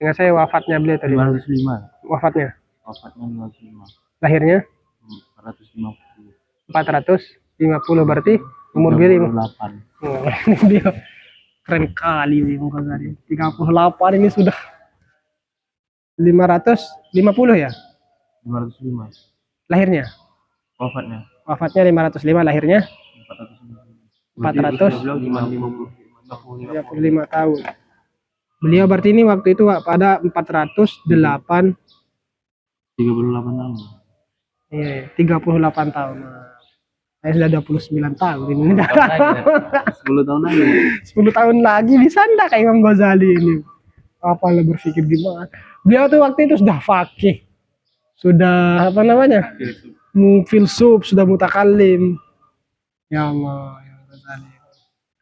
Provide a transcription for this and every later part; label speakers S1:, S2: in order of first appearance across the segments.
S1: Ingat saya wafatnya beliau tadi.
S2: 505.
S1: Wafatnya.
S2: Wafatnya 505.
S1: Lahirnya 450 berarti umur beliau
S2: 38.
S1: Oh, dia keren kali Imam Ghazali. 38 ini sudah 550 ya?
S2: 505.
S1: Lahirnya. Wafatnya 505, lahirnya 435 tahun. Beliau berarti ini waktu itu pada 408
S2: 38 tahun.
S1: Iya, 38 tahun. Saya sudah 29 tahun ini.
S2: 10 tahun lagi.
S1: 10 tahun lagi bisa enggak kayak Imam Ghazali ini? Apalah berpikir gimana? Beliau tuh waktu itu sudah faqih. Sudah apa namanya? Filsuf, sudah mutakallim. Ya Allah, ya Ghazali.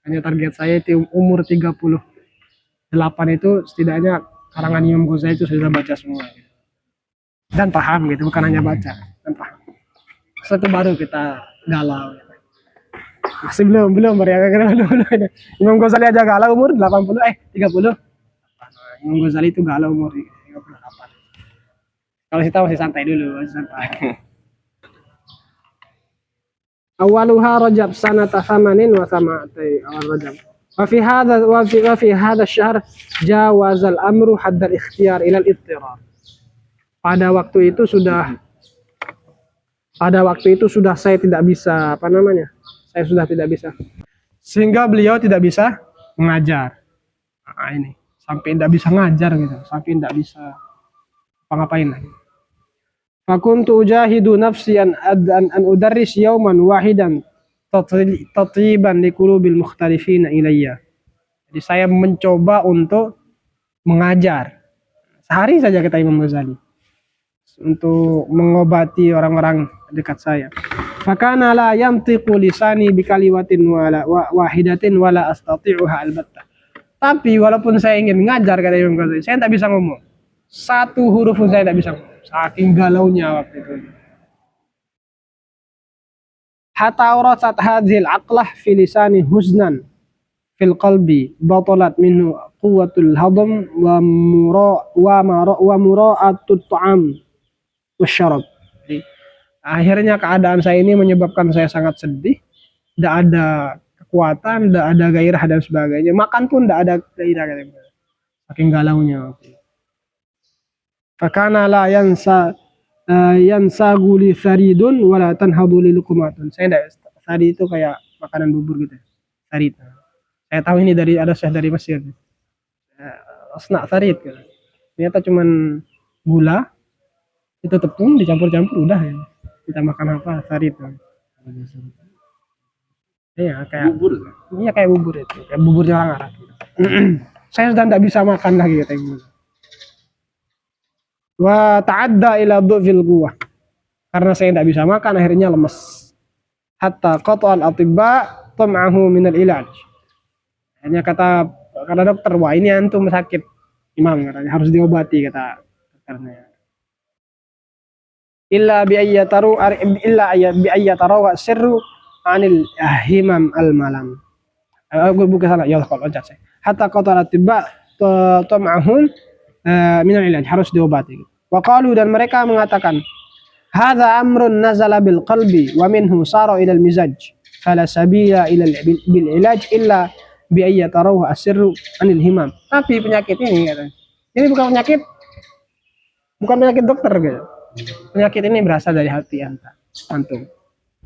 S1: Hanya target saya itu umur 38 itu setidaknya karangan Imam Ghazali itu sudah baca semua. Dan paham gitu, bukan hanya baca, dan paham. Satu baru kita galau. Masih belum Imam Ghazali aja galau umur 30. Imam Ghazali itu galau umur 38. Kalau kita masih santai dulu, masih santai. Awaluha Rajab sanata 8 wa sama'ati awal Rajab. Wa fi hadha asy-syahr jawaza al-amru hadda al-ikhtiyar ila al-idtirar. Pada waktu itu sudah saya tidak bisa saya sudah tidak bisa, sehingga beliau tidak bisa mengajar. Nah, ini sampai tidak bisa ngajar gitu, sampai tidak bisa apa-ngapain lagi. Fakuntu ujahidu nafsi an udarris yawman wahidan tatiban liqulubil mukhtalifina ilayya. Jadi saya mencoba untuk mengajar sehari saja kata Imam Ghazali untuk mengobati orang-orang dekat saya. Fakana la yantiqu lisani bikalimatin wahidatin wala astati'uha albatta. Tapi walaupun saya ingin mengajar kata Imam Ghazali, saya tidak bisa ngomong. Satu huruf pun saya tidak bisa ngomong. Saking galaunya waktu itu. Hatta awrasat hadhil aqlah fi lisani huznan fil qalbi batalat minhu quwwatul hadam wa mura'atut ta'am wasyarab. Jadi akhirnya keadaan saya ini menyebabkan saya sangat sedih, tidak ada kekuatan, tidak ada gairah dan sebagainya. Makan pun tidak ada gairah, saking galaunya. Fakana la yansagu li saridun wala tanhadu li luqmatun. Saya tidak, sarid itu kayak makanan bubur gitu. Sarid. Saya tahu ini ada syekh dari Mesir. Asna sarid gitu. Ternyata cuman gula, itu tepung dicampur-campur udah ya. Kita makan apa? Sarid. Iya kayak bubur. Iya kayak bubur itu, kayak buburnya orang Arab. Saya sudah tidak bisa makan lagi kata ibu. Wa ta'adda ila dhufil quwwah. Karena saya tidak bisa makan akhirnya lemes. Hatta qata'al atibba tam'ahu min al-ilaj. Hanya kata dokter, wah ini antum sakit Imam katanya, harus diobati kata dokternya. Illa bi ayyataru sirru anil himam al-malam. Bukan salah, ya Allah kalau loncat saya. Hatta qata'al atibba tam'ahun min al-ilaj, harus diobati. Wa qalu, dan mereka mengatakan, hadza amrun nazala bil qalbi wa minhu sara ila al-mizaj fala sabila ila bil ilaj illa bi ayyataru asirru anil himam. Tapi penyakit ini katanya, ini bukan penyakit dokter gitu. Penyakit ini berasal dari hati antum.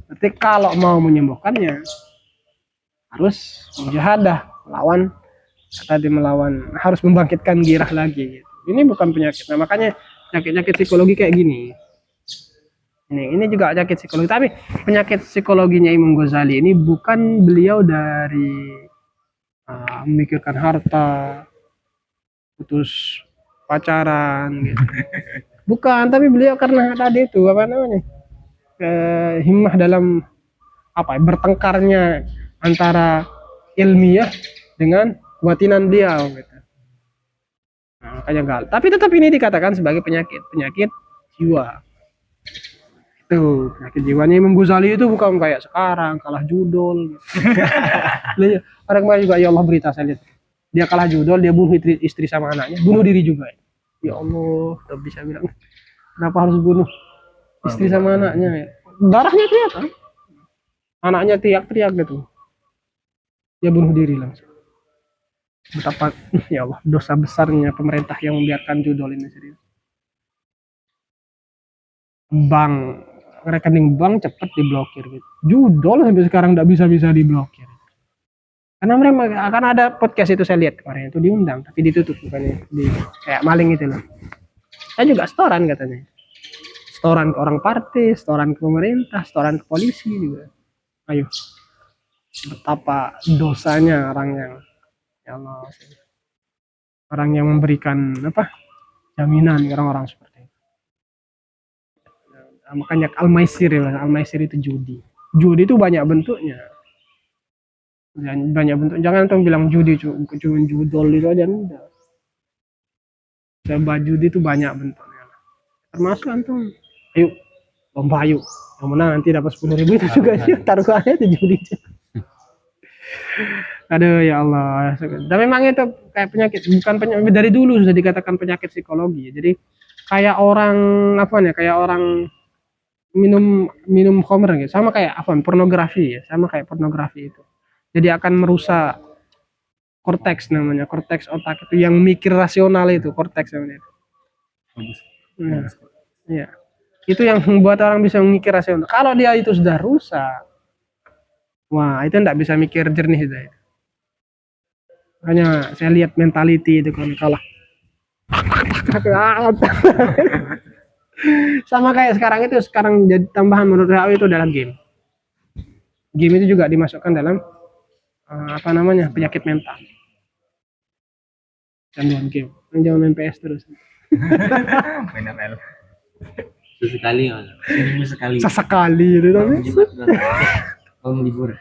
S1: Berarti kalau mau menyembuhkannya harus mujahadah, harus membangkitkan gairah lagi gitu. Ini bukan penyakit. Nah, makanya penyakit psikologi kayak gini. Ini juga penyakit psikologi, tapi penyakit psikologinya Imam Ghazali ini bukan beliau dari memikirkan harta, putus pacaran gitu. Bukan, tapi beliau karena tadi itu himmah dalam bertengkarnya antara ilmiah dengan kebatinan dia gitu. Nah, makanya tapi tetap ini dikatakan sebagai penyakit jiwa. Tuh, penyakit jiwanya Imam Ghazali itu bukan kayak sekarang kalah judul. Orang kemarin juga ya Allah berita saya lihat. Dia kalah judul, dia bunuh istri sama anaknya, bunuh diri juga. Ya Allah, udah bisa bilang kenapa harus bunuh istri sama anaknya ya. Darahnya kelihatan. Anaknya teriak-teriak gitu. Dia bunuh diri langsung. Betapa ya Allah dosa besarnya pemerintah yang membiarkan judol ini serius. Bank, rekening bank cepat diblokir gitu. Judol sampai sekarang nggak bisa diblokir. Karena mereka akan ada podcast itu saya lihat kemarin itu diundang tapi ditutup bukannya di kayak maling itu loh. Saya juga setoran katanya. Setoran ke orang partai, setoran ke pemerintah, setoran ke polisi juga. Ayo. Betapa dosanya orang yang ya Allah, orang yang memberikan apa? Jaminan ke orang-orang seperti itu. Nah, makanya Al-Maisir ya, Al-Maisir itu judi. Judi itu banyak bentuknya. Banyak bentuk. Jangan tuh bilang judi cuma judol itu aja enggak. Coba judi itu banyak bentuknya. Termasuk antum, ayo lomba ayo. Yang menang nanti dapat 10.000 itu juga sih taruhannya itu judi. Aduh ya Allah. Dan memang itu kayak penyakit, bukan penyakit dari dulu sudah dikatakan penyakit psikologi. Jadi kayak orang apa ya? Kayak orang minum khamr gitu. Sama kayak apa? Pornografi ya. Sama kayak pornografi itu. Jadi akan merusak korteks namanya, korteks otak itu yang mikir rasional itu, korteks namanya.
S2: Bagus.
S1: Nah, ya. Itu yang membuat orang bisa memikir rasional. Kalau dia itu sudah rusak, wah itu enggak bisa mikir jernih itu. Makanya saya lihat mentality itu kalau kalah. Sama kayak sekarang jadi tambahan menurut saya itu adalah game. Game itu juga dimasukkan dalam apa namanya penyakit mental. Canduan game. Jangan main PS terus.
S2: Main ML. Sesekali ya. Seminggu sekali.
S1: Sesekali itu tapi.
S2: Kalau libur.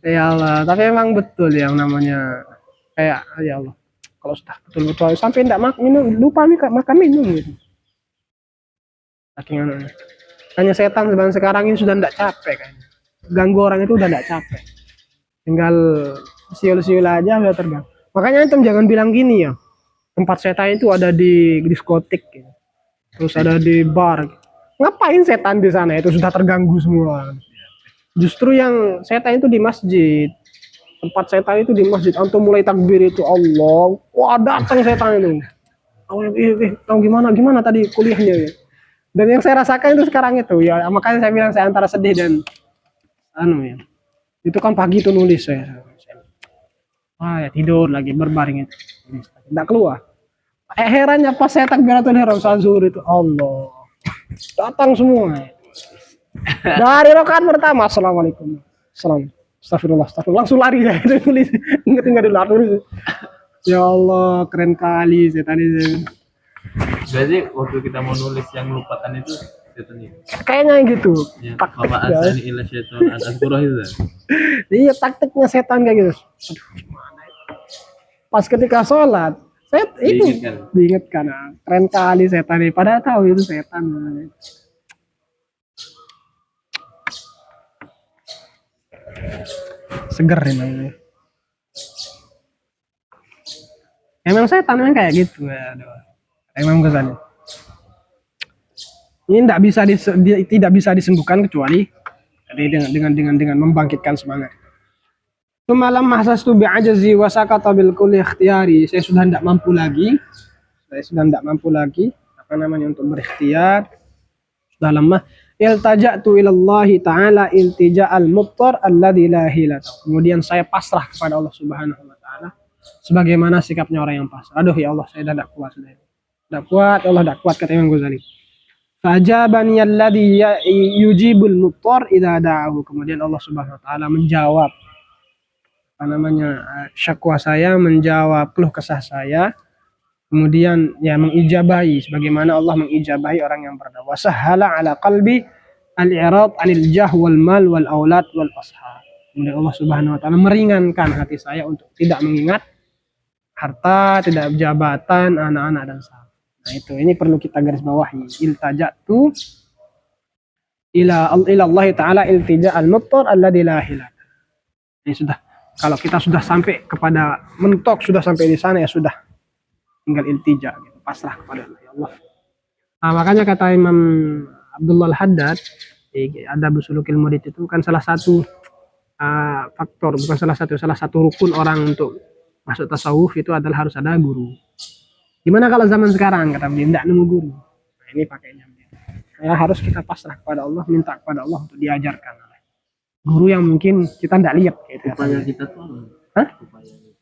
S1: Ya Allah, tapi emang betul yang namanya kayak ya Allah. Kalau sudah betul-betul sampai tidak minum, lupa makan minum gitu. Saking anunya. Hanya setan sekarang ini sudah tidak capek kayaknya. Ganggu orang itu udah tidak capek. Tinggal siul-siul aja udah terganggu. Makanya antum jangan bilang gini ya. Tempat setan itu ada di diskotik gitu. Terus ada di bar. Gitu. Ngapain setan di sana? Itu sudah terganggu semua. Justru yang setan itu di masjid. Tempat setan itu di masjid. Antum mulai takbir itu Allah. Wah, datang setan itu. Tahu gimana tadi kuliahnya ya. Dan yang saya rasakan itu sekarang itu ya, makanya saya bilang saya antara sedih dan ya. Itu kan pagi itu nulis saya. Ya tidur lagi berbaring itu. Tidak keluar. Herannya pas saya takbiratul ihram saat zuhur itu Allah. Datang semua. Dari rakaat pertama assalamualaikum. Astagfirullah. Langsung lari ya itu nulis. Ingat dulu nulis. Ya Allah, keren kali saya tadi.
S2: Berarti waktu kita mau nulis yang lupakan itu setan itu.
S1: Kayaknya gitu.
S2: Ya, Bapak Asani ila syaitan al-azkurah itu.
S1: Iya, taktiknya setan kayak gitu. Aduh, gimana itu? Pas ketika sholat, itu diingatkan. Keren kali setan ini. Padahal tahu itu setan. Seger ini. Emang setan memang kayak gitu ya. Emang kesannya. Ini tidak bisa disembuhkan kecuali dengan membangkitkan semangat. Semalam mahasastu bi'ajazi wa sakata bil kulli ikhtiyari. Saya sudah tidak mampu lagi. Apa namanya untuk berikhtiar. Sudah lemah. Iltaja'tu ilallahi ta'ala iltija'al mubtar alladzi la hilata. Kemudian saya pasrah kepada Allah Subhanahu wa taala sebagaimana sikapnya orang yang pasrah. Aduh ya Allah, saya tidak kuat sudah. Tidak kuat, Allah tidak kuat kata Imam Ghazali. Fajabani alladzi yujibul mubtar idza da'ahu. Kemudian Allah Subhanahu wa taala menjawab apa namanya syakwa saya, menjawab keluh kesah saya. Kemudian ya mengijabahi sebagaimana Allah mengijabahi orang yang berdoa. Wasahala ala qalbi al-i'rad 'anil jah wal mal wal aulad wal ashab. Kemudian Allah Subhanahu wa taala meringankan hati saya untuk tidak mengingat harta, tidak jabatan, anak-anak dan sahabat. Nah, ini perlu kita garis bawahi. Iltaja'tu ila Allah taala iltija'al muttar alladzi la hilata. Ini sudah, kalau kita sudah sampai kepada mentok, sudah sampai di sana ya sudah. tinggal iltija gitu, pasrah kepada Allah, ya Allah. Nah, makanya kata Imam Abdullah Al-Haddad ada busulukil murid itu kan salah satu faktor, bukan salah satu rukun orang untuk masuk tasawuf itu adalah harus ada guru. Gimana kalau zaman sekarang kata beliau tidak nemu guru? Nah, ini pakainya. Ya, harus kita pasrah kepada Allah, minta kepada Allah untuk diajarkan oleh guru yang mungkin kita tidak lihat. Gitu,
S2: Upaya kita tuh.
S1: Hah?
S2: Upaya kita.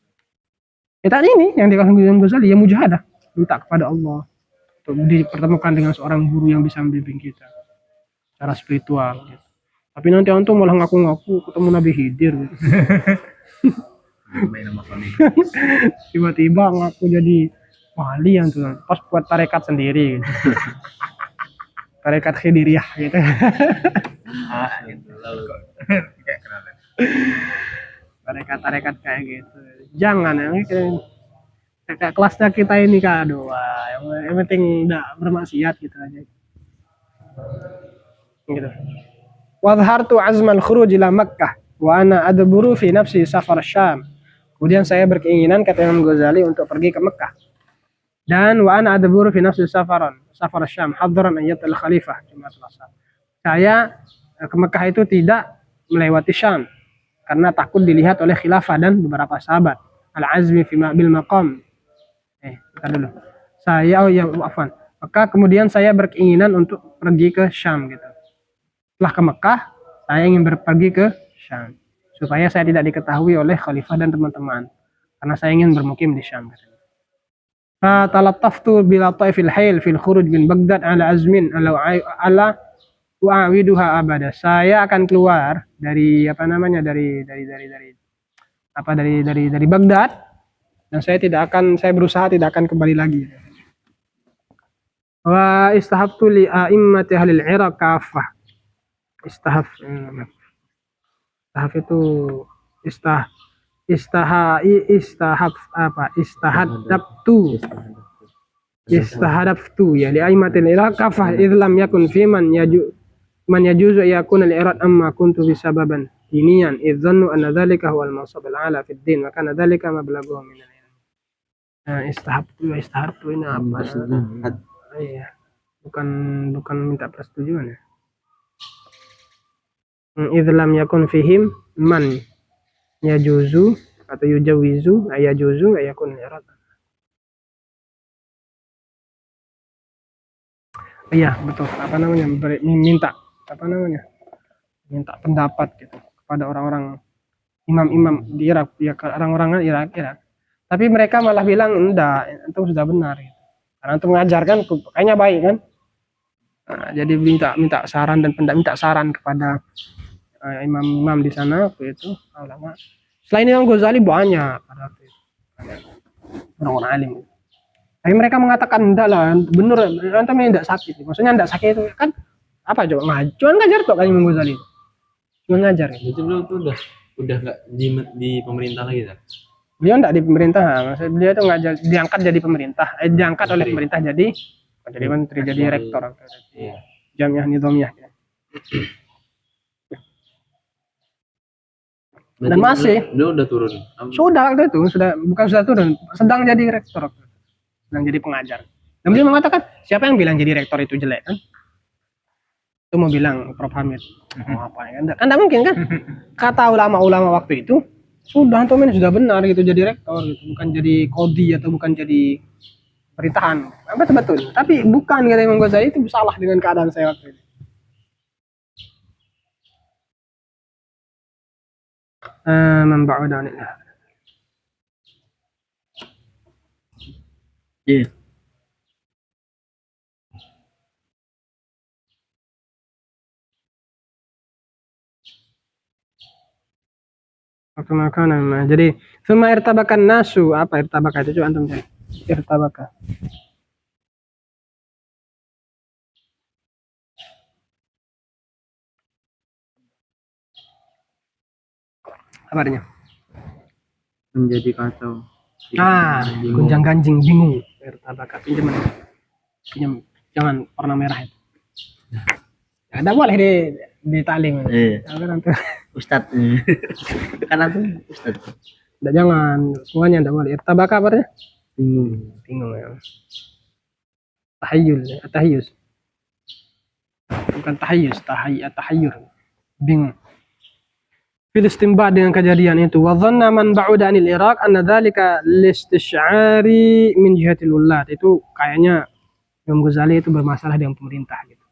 S1: Kita ini yang dikatakan Imam Ghazali ya mujahadah, minta kepada Allah untuk dipertemukan dengan seorang guru yang bisa membimbing kita secara spiritual. Gitu. Tapi nanti antum malah ngaku-ngaku ketemu Nabi Khidir. Gitu.
S2: Main sama Sony.
S1: Tiba-tiba ngaku jadi wali yang tuh pas buat tarekat sendiri. Gitu. Tarekat Khidiriyah gitu.
S2: Gitu. Lalu kayak kenalan.
S1: Tarekat-tarekat kayak gitu. Jangan yang kayak kelasnya kita ini Kak, doa. Yang penting enggak bermaksiat gitu aja. Gitu. Wadhartu azmal khuruj ila Makkah wa ana adburu fi nafsi safar Syam. Kemudian saya berkeinginan kata Imam Ghazali untuk pergi ke Mekah. Dan wa ana adburu fi nafsi safar Syam hadran an yatal khalifah. Saya ke Mekah itu tidak melewati Syam karena takut dilihat oleh khilafah dan beberapa sahabat. Al-azmi fi bil maqam. Kita dulu. Maka kemudian saya berkeinginan untuk pergi ke Syam gitu. Setelah ke Mekah, saya ingin pergi ke Syam supaya saya tidak diketahui oleh khalifah dan teman-teman karena saya ingin bermukim di Syam. Fatalattaftu bila taifil hayl fil khuruj bin Baghdad ala azmin ala wa'awiduha abada. Saya akan keluar dari dari Baghdad dan saya berusaha tidak akan kembali lagi. Wa istahabtu li a'immati ahlil Iraq kafah. Istahaf itu istahadaftu ya li aimatil Iraq kafah idlam yakun fi man yajuzu yakun al-irad amma kuntu bisababan diniyan idzannu anna dzalika huwa al-mansab al-ala fi ad-din wa kana dzalika mablaghuhum min al-ilm. Istahabtu ini apa? Iya. Bukan minta persetujuan ya. Idlam yakun fihim man yajuzu atau yujawizu ayajuzu ayakun irad. Iya betul, minta pendapat gitu kepada orang-orang imam-imam di Irak, ya orang-orang Irak. Tapi mereka malah bilang enggak, itu sudah benar gitu. Karena itu mengajarkan kayaknya baik kan. Nah, jadi minta saran dan minta saran kepada imam-imam di sana waktu itu ulama. Selain Imam Ghazali banyak pada waktu itu orang-orang alim. Tapi mereka mengatakan enggak lah, bener antum enggak sakit. Maksudnya enggak sakit itu kan apa coba cuman ngajar kok kan Imam Ghazali. Cuma ngajar.
S2: Itu beliau tuh udah enggak di pemerintah lagi kan?
S1: Beliau enggak di pemerintah, maksudnya beliau itu ngajar diangkat jadi pemerintah, diangkat oleh pemerintah jadi menteri, jadi rektor. Iya. Jamiah Nizamiyah. Dan masih
S2: beliau udah turun.
S1: Sudah waktu itu bukan sudah turun, sedang jadi rektor, sedang jadi pengajar. Dan beliau mengatakan siapa yang bilang jadi rektor itu jelek kan? Itu mau bilang Prof Hamid apa ya kan? Tidak mungkin kan? Kata ulama-ulama waktu itu sudah ini sudah benar gitu jadi rektor gitu, bukan jadi kodi atau bukan jadi pemerintahan. Betul. Tapi bukan kata Imam Ghazali itu salah dengan keadaan saya waktu itu. Memba'uda anillah.
S2: Iya.
S1: Waktu makanan. Jadi, summa irtabakan nasu, apa irtabaka itu coba antum cari. Irtabaka. Apa artinya?
S2: Menjadi kacau.
S1: Gunjang ganjing bingung. Irtabaka pinjam jangan warna merah itu. Ada boleh di taling.
S2: Ustadz. Kan aku Ustadz.
S1: Jangan semuanya enggak boleh. Irtabaka apa artinya? Bingung ya. Tahayyul, tahayyus. Bukan tahayyus, tahayyur. Bingung. Fil istinbat dengan kejadian itu. Wa dhanna man ba'uda anil Iraq anna dzalika listisy'ari min jihatil ulad. Itu kayaknya Imam Ghazali itu bermasalah dengan pemerintah gitu.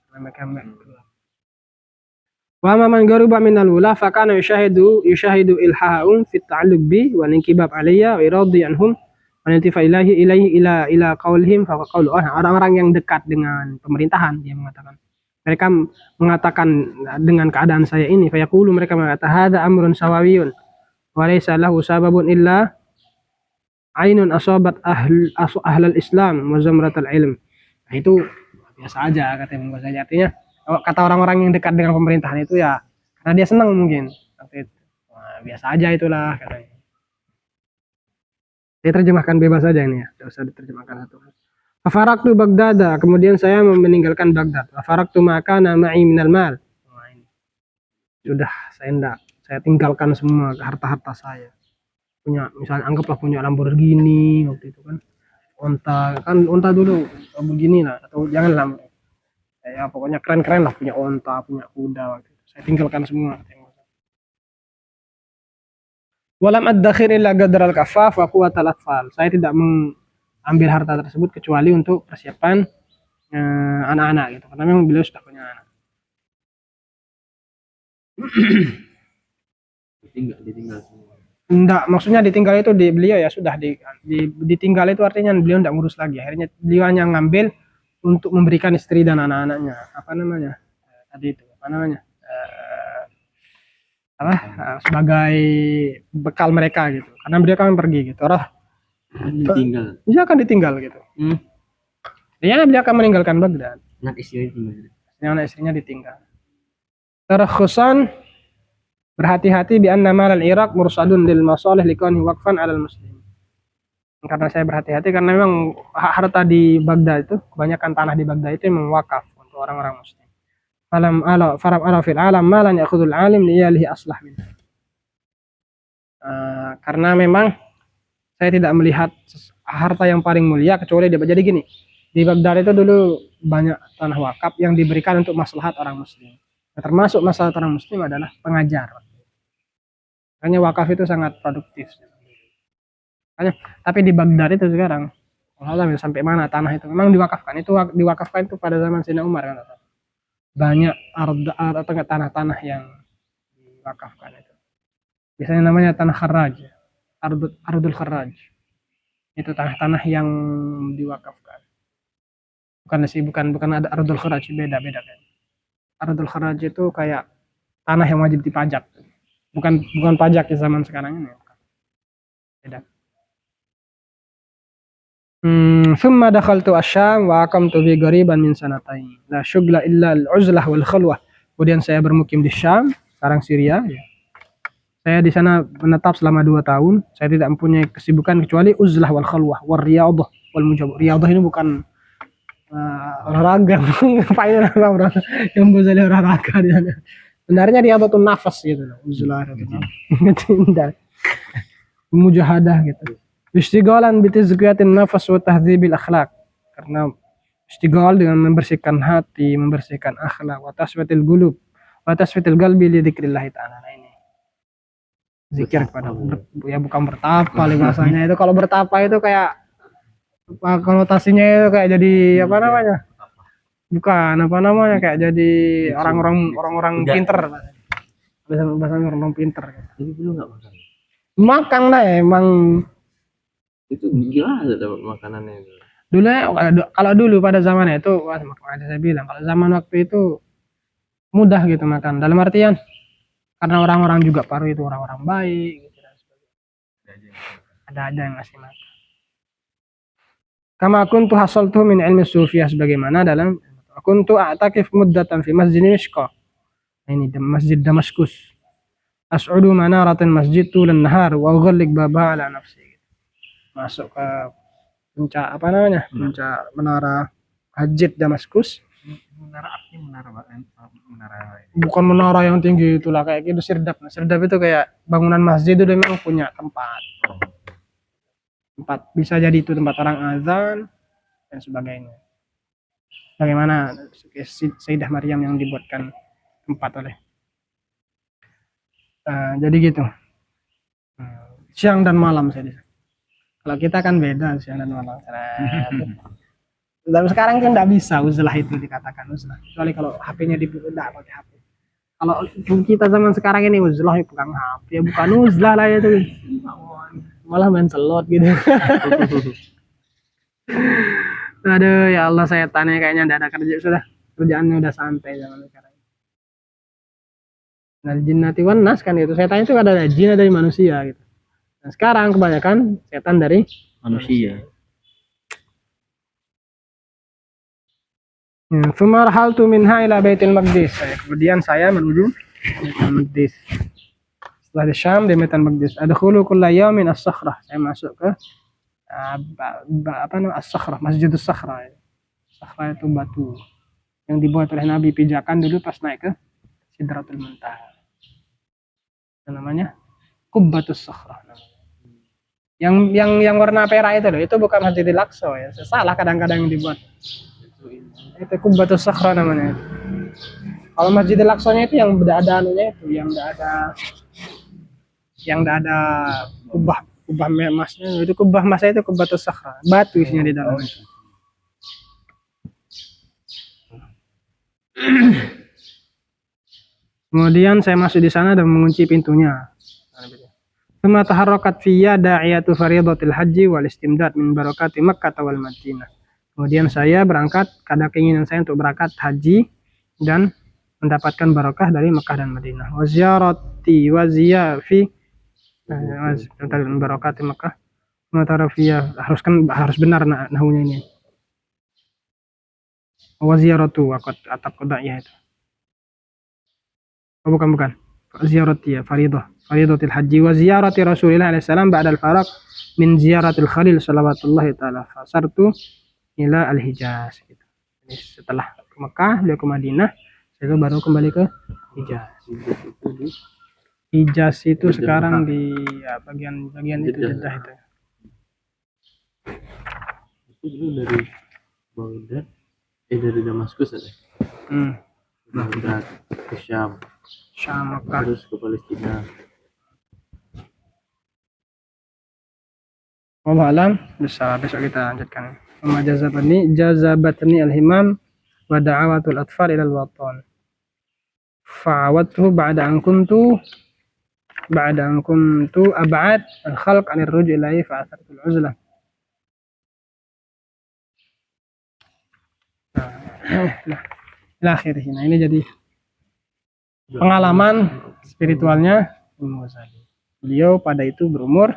S1: Wa man garuba minal ula fa kana yushahidu ilhahum fi ta'alluq bi wa inkibab alayya wa iradi anhum wa intifa ilahi ila qaulihim fa qaulu orang-orang yang dekat dengan pemerintahan dia mengatakan mereka mengatakan dengan keadaan saya ini fa yaqulu mereka mengatakan hadza amrun sawawiyun wa laysa lahu sababun illa ainun asabat ahlul islam wa zamratul ilm. Nah, itu biasa aja kata Imam Ghazali, artinya kata orang-orang yang dekat dengan pemerintahan itu ya karena dia senang mungkin. Nah, biasa aja itulah katanya. Saya terjemahkan bebas saja ini ya, tidak usah diterjemahkan satu. Faraktu Baghdad, kemudian saya meninggalkan Baghdad. Faraktu maka ma'i minal mal. Sudah saya tinggalkan semua harta-harta saya. Punya misalnya anggaplah punya Lamborghini waktu itu kan. Unta dulu begini lah, atau janganlah ya pokoknya keren-keren lah, punya onta, punya kuda waktu itu. Saya tinggalkan semua. Walam ad-dakhir illa qadral kafaf wa quwwatal atfal. Saya tidak mengambil harta tersebut kecuali untuk persiapan anak-anak gitu. Karena memang beliau sudah punya anak.
S2: ditinggal semua.
S1: Enggak, maksudnya ditinggal itu beliau ya sudah ditinggal itu artinya beliau enggak ngurus lagi. Akhirnya beliau hanya ngambil untuk memberikan istri dan anak-anaknya. Apa namanya? Tadi itu apa namanya? Sebagai bekal mereka gitu. Karena beliau kan pergi gitu.
S2: Ditinggal.
S1: Bisa akan ditinggal gitu. Dia beliau akan meninggalkan Baghdad.
S2: Anak istrinya ditinggal.
S1: Anak istrinya ditinggal. Tarakhusan berhati-hati bi anna mal al-Iraq mursadun lil masalih likani waqfan 'alal muslim. Karena saya berhati-hati karena memang harta di Baghdad itu kebanyakan tanah di Baghdad itu memang wakaf untuk orang-orang muslim. Faram ala fil alam malan ya'khudul alim liyalihi aslah min. Karena memang saya tidak melihat harta yang paling mulia kecuali dia. Jadi gini, di Baghdad itu dulu banyak tanah wakaf yang diberikan untuk maslahat orang muslim. Nah, termasuk maslahat orang muslim adalah pengajar. Makanya wakaf itu sangat produktif. Tapi di Baghdad itu sekarang, Allah sampai mana tanah itu memang diwakafkan. Itu diwakafkan itu pada zaman Sayyidina Umar kan. Banyak tanah-tanah yang diwakafkan itu. Biasanya namanya tanah kharraj, ardul kharraj. Itu tanah-tanah yang diwakafkan. Bukan ada ardul kharraj, beda kan. Ardul kharraj itu kayak tanah yang wajib dipajak. Bukan pajak di zaman sekarang ini. Beda. Thumma dakhaltu Asyam wa aqamtu fi qariban min sanatain. La syughla illa al-uzlah wal khalwah. Kemudian saya bermukim di Syam, sekarang Syria ya. Saya di sana menetap selama 2 tahun. Saya tidak mempunyai kesibukan kecuali uzlah wal khalwah war riyadhah wal mujab. Riyadhah ini bukan olahraga. Ngapain olahraga? Yang bisa olahraga di sana. Sebenarnya riyadhatun nafas gitu loh. Uzlah itu. Mujahadah gitu. Istiqalan bitizkiyatin nafas wa tahdzibil akhlaq. Karena istiqal dengan membersihkan hati, membersihkan akhlak, wa tasfiyatil qulub, wa tasfiyatil qalbi li dzikrillah ta'ala. Nah, ini zikir kepada ya bukan bertapa bahasanya itu. Kalau bertapa itu kayak konotasinya itu kayak jadi apa namanya? Bukan apa namanya, kayak jadi orang-orang pinter. Bahasanya orang pinter.
S2: Ini dulu enggak makan.
S1: Makan lah emang.
S2: Itu gila dapat makanannya itu.
S1: Dulu kalau dulu pada zamannya itu makanya saya bilang kalau zaman waktu itu mudah gitu makan, dalam artian karena orang-orang juga paruh itu orang-orang baik gitu dan sebagainya. Ada yang ngasih makan. Kama kuntu hasaltu min ilmi sufiyah, sebagaimana dalam kuntu a'takif muddatan fi masjid Mishqa. Ini masjid Damaskus. As'udu manaratin masjid tulan nahar wa ughalliq babaha ala nafsi. Masuk ke puncak apa namanya? Puncak menara Masjid Damaskus.
S2: Menara menara.
S1: Bukan menara yang tinggi itulah, kayak gitu sirdap. Sirdap itu kayak bangunan masjid itu memang punya tempat. bisa jadi itu tempat orang azan dan sebagainya. Bagaimana Sayyidah Maryam yang dibuatkan tempat oleh jadi gitu. Siang dan malam saya. Kalau kita kan beda siang dan malam. Dan sekarang kan nggak bisa uzlah itu dikatakan uzlah. Kecuali kalau HP-nya dibuka pakai HP. Kalau kita zaman sekarang ini uzlah ya pegang HP, ya bukan uzlah lah itu. Malah main selot gitu. Aduh ya Allah, saya tanya kayaknya tidak ada kerja sudah. Kerjaannya udah santai zaman sekarang. Dari jinnati wan nas kan itu. Setan itu ada dari jin, dari manusia gitu. Nah, sekarang kebanyakan setan dari
S3: manusia.
S1: Fumarhaltu minha ila Baitul Maqdis. Kemudian saya menuju Baitul Maqdis. Setelah di Syam di Baitul Maqdis. Adkhulu kulla yawmin as-sakhrah. Saya masuk ke apa namanya as-sakhrah, Masjidus Sakhrah. Sakhrah itu batu yang dibuat oleh Nabi pijakan dulu pas naik ke Sidratul Muntaha. Namanya Qubbatus Sakhrah. Yang warna perak itu loh, itu bukan Masjidil Aqsa ya. Salah kadang-kadang yang dibuat. Itu Qubbatus Sakhrah namanya. Kalau Masjidil Aqsa-nya itu yang tidak ada anunya itu, yang tidak ada kubah emasnya. Itu kubah emasnya itu Qubbatus Sakhrah. Batu isinya di dalam itu. Kemudian saya masuk di sana dan mengunci pintunya. Tsumma taharrakat fiyya da'iyatu fariidatil haji wal istimdad min barakati Makkah wal Madinah. Kemudian saya berangkat karena keinginan saya untuk berangkat haji dan mendapatkan barakah dari Mekah dan Madinah. Wa ziyarati wa ziyafi barakati Mekah. Mutarafiyah harus benar nahunya ini. Wa ziyaratu atap qada'iyah itu. Oh, bukan. Ziyarati ya faridatil haji wa ziyarati Rasulillah alaihi salam ba'da al-faraq min ziyaratil Khalil sallallahu taala fasartu ila al-Hijaz gitu. Jadi setelah ke Mekah, beliau ke Madinah, saya baru kembali ke Hijaz. Hijaz itu sekarang di ya, bagian itu Jeddah itu.
S2: Itu dulu dari Baghdad, dari Damaskus ada. Baghdad ke Syam,
S1: Mekah.
S2: terus ke Palestina.
S1: Wallahu alam, besok kita lanjutkan. Jazabatni al-himam wa da'awatul atfal ila al-watan. Fa'awatuhu ba'da an kuntu ab'ad al-khalq 'an ar-ruju' ilaihi fa'athartu al-'uzlah. Nah, akhirnya ini jadi pengalaman spiritualnya Imam Ghazali. Beliau pada itu berumur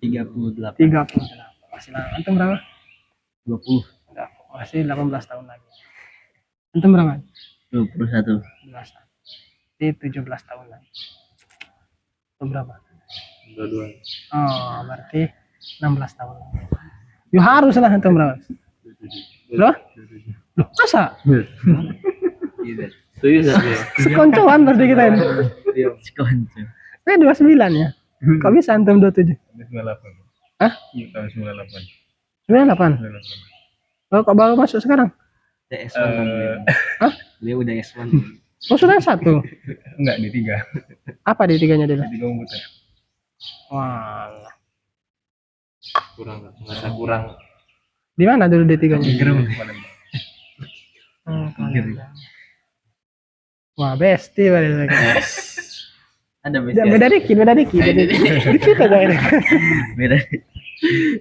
S3: 38.
S1: Masih antum berapa?
S3: 20.
S1: Masih 18 tahun lagi. Antum berapa?
S3: 21.
S1: 12. Jadi 17 tahun lagi. Itu berapa?
S2: 22.
S1: Oh, berarti 16 tahun lagi. Ya haruslah antum berapa? Loh? Masa?
S2: Setuju saja.
S1: Sekoncoan berarti kita ini.
S3: Sekonco.
S1: Saya 29 ya. Kok bisa antum 27?
S4: 98.
S1: Hah?
S4: Tahun 98.
S1: 98? Oh, kok baru masuk sekarang?
S3: Udah S1 kan beliau.
S1: Hah?
S3: Beliau udah S1.
S1: Oh, sudah satu.
S4: Enggak, di 3.
S1: Apa di tiganya dia?
S4: Di 3 komputer.
S1: Wah.
S2: Merasa kurang.
S1: Di mana dulu di tiganya?
S4: Palembang.
S1: Wah, besti berarti.
S3: Ada
S1: Beda dikit. Dikit aja ini.
S3: Beda.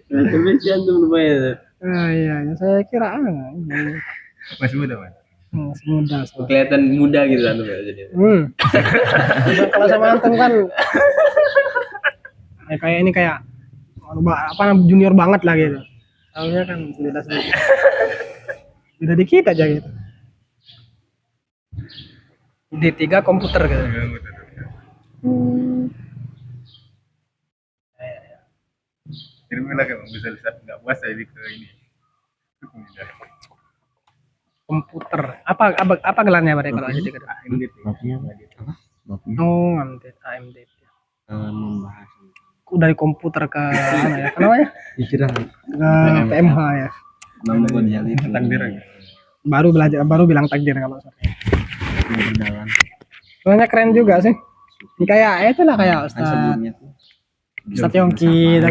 S2: Itu besti antum lumayan.
S1: Iya, saya kira
S4: Masih muda, Mas.
S1: masih muda.
S2: Kelihatan muda gitu antum ya jadi.
S1: Kalau sama antum kan kayak ini kayak apa junior banget lah gitu. Soalnya kan beda dikit aja gitu. D3 komputer gitu.
S4: Terima kan bisa lihat enggak puasa jadi ke ini.
S1: Komputer. Apa gelarnya Pak kalau jadi kedua?
S3: Bapaknya apa? Bapaknya
S1: Oh, AMD.
S3: membahas.
S1: Udah dari komputer ke apa ya? Apa namanya?
S3: Pikiran.
S1: Ke PMH ya.
S3: Nama gue jalin.
S4: takdir ya.
S1: Baru bilang takdir kalau saya.
S3: Berdalam.
S1: Soalnya keren juga sih. Kayak itulah kayak
S3: Kan sebelumnya tuh.
S1: Ustaz Yongki